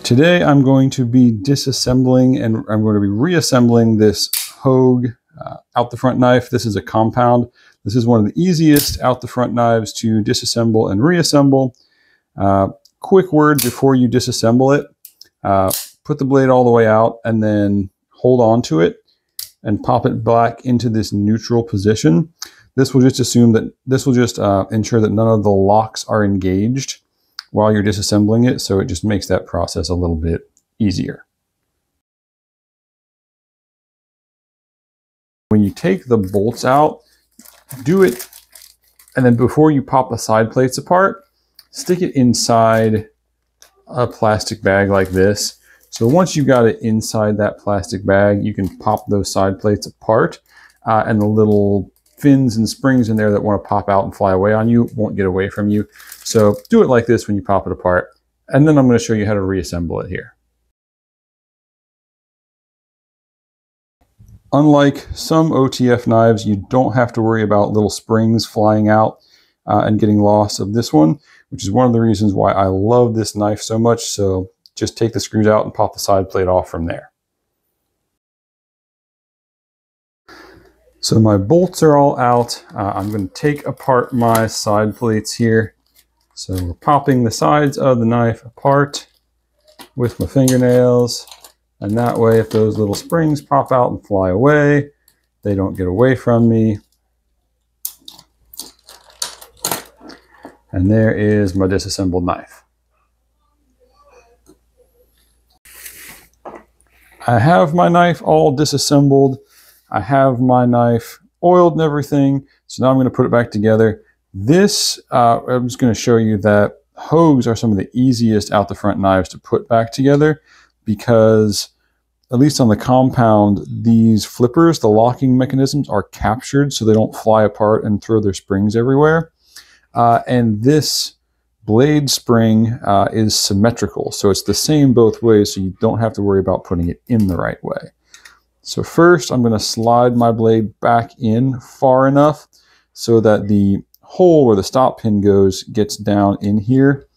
Today I'm going to be disassembling and I'm going to be reassembling this Hogue out the front knife. This is a compound. This is one of the easiest out the front knives to disassemble and reassemble. Quick word before you disassemble it. Put the blade all the way out and then hold on to it and pop it back into this neutral position. This will just ensure that none of the locks are engaged while you're disassembling it, so it just makes that process a little bit easier. When you take the bolts out, do it, and then before you pop the side plates apart, stick it inside a plastic bag like this. So once you've got it inside that plastic bag, you can pop those side plates apart, and the little fins and springs in there that want to pop out and fly away on you won't get away from you. So do it like this when you pop it apart. And then I'm going to show you how to reassemble it here. Unlike some OTF knives, you don't have to worry about little springs flying out and getting lost of this one, which is one of the reasons why I love this knife so much. So just take the screws out and pop the side plate off from there. So my bolts are all out. I'm going to take apart my side plates here. So we're popping the sides of the knife apart with my fingernails. And that way, if those little springs pop out and fly away, they don't get away from me. And there is my disassembled knife. I have my knife all disassembled. I have my knife oiled and everything, so now I'm going to put it back together. This, I'm just going to show you that Hogues are some of the easiest out the front knives to put back together because, at least on the compound, these flippers, the locking mechanisms, are captured so they don't fly apart and throw their springs everywhere. And this blade spring is symmetrical, so it's the same both ways, so you don't have to worry about putting it in the right way. So first, I'm going to slide my blade back in far enough so that the hole where the stop pin goes gets down in here,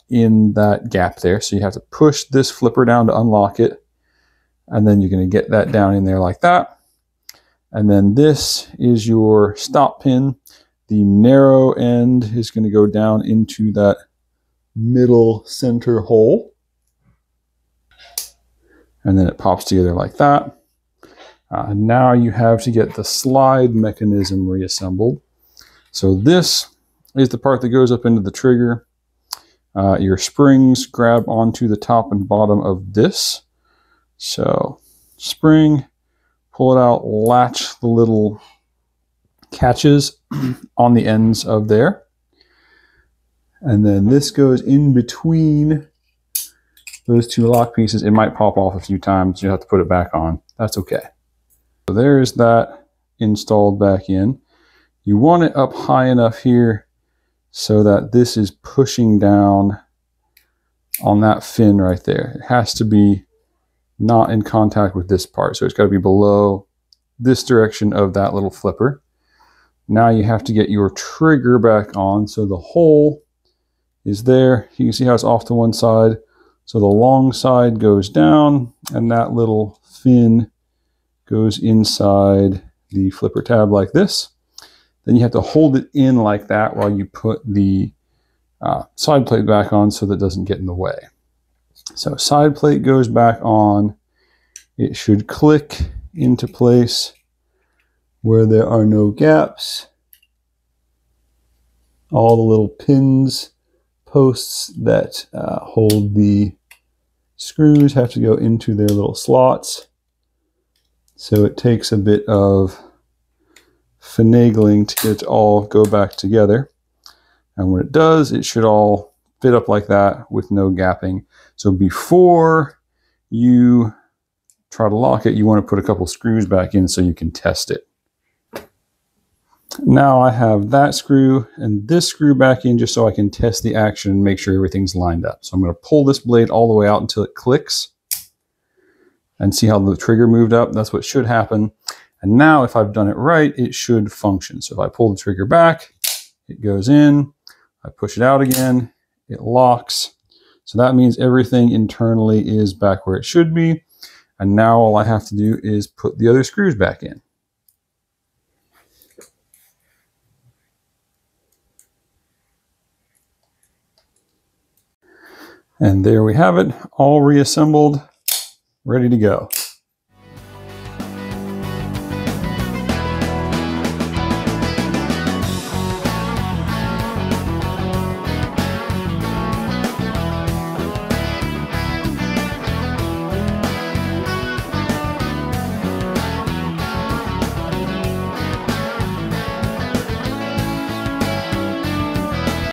in that gap there. So you have to push this flipper down to unlock it, and then you're going to get that down in there like that. And then this is your stop pin. The narrow end is going to go down into that middle center hole. And then it pops together like that. Now you have to get the slide mechanism reassembled. So this is the part that goes up into the trigger. Your springs grab onto the top and bottom of this. So spring, pull it out, latch the little catches on the ends of there. And then this goes in between those two lock pieces. It might pop off a few times. You have to put it back on. That's okay. So there's that installed back in. You want it up high enough here so that this is pushing down on that fin right there. It has to be not in contact with this part. So it's got to be below this direction of that little flipper. Now you have to get your trigger back on. So the hole is there. You can see how it's off to one side. So the long side goes down and that little fin goes inside the flipper tab like this. Then you have to hold it in like that while you put the side plate back on so that it doesn't get in the way. So side plate goes back on. It should click into place where there are no gaps. All the little pins, posts that hold the screws have to go into their little slots. So it takes a bit of finagling to get it to all go back together. And when it does, it should all fit up like that with no gapping. So before you try to lock it, you want to put a couple screws back in so you can test it. Now I have that screw and this screw back in just so I can test the action and make sure everything's lined up. So I'm going to pull this blade all the way out until it clicks and see how the trigger moved up. That's what should happen. And now if I've done it right, it should function. So if I pull the trigger back, it goes in, I push it out again, it locks. So that means everything internally is back where it should be. And now all I have to do is put the other screws back in. And there we have it, all reassembled, ready to go.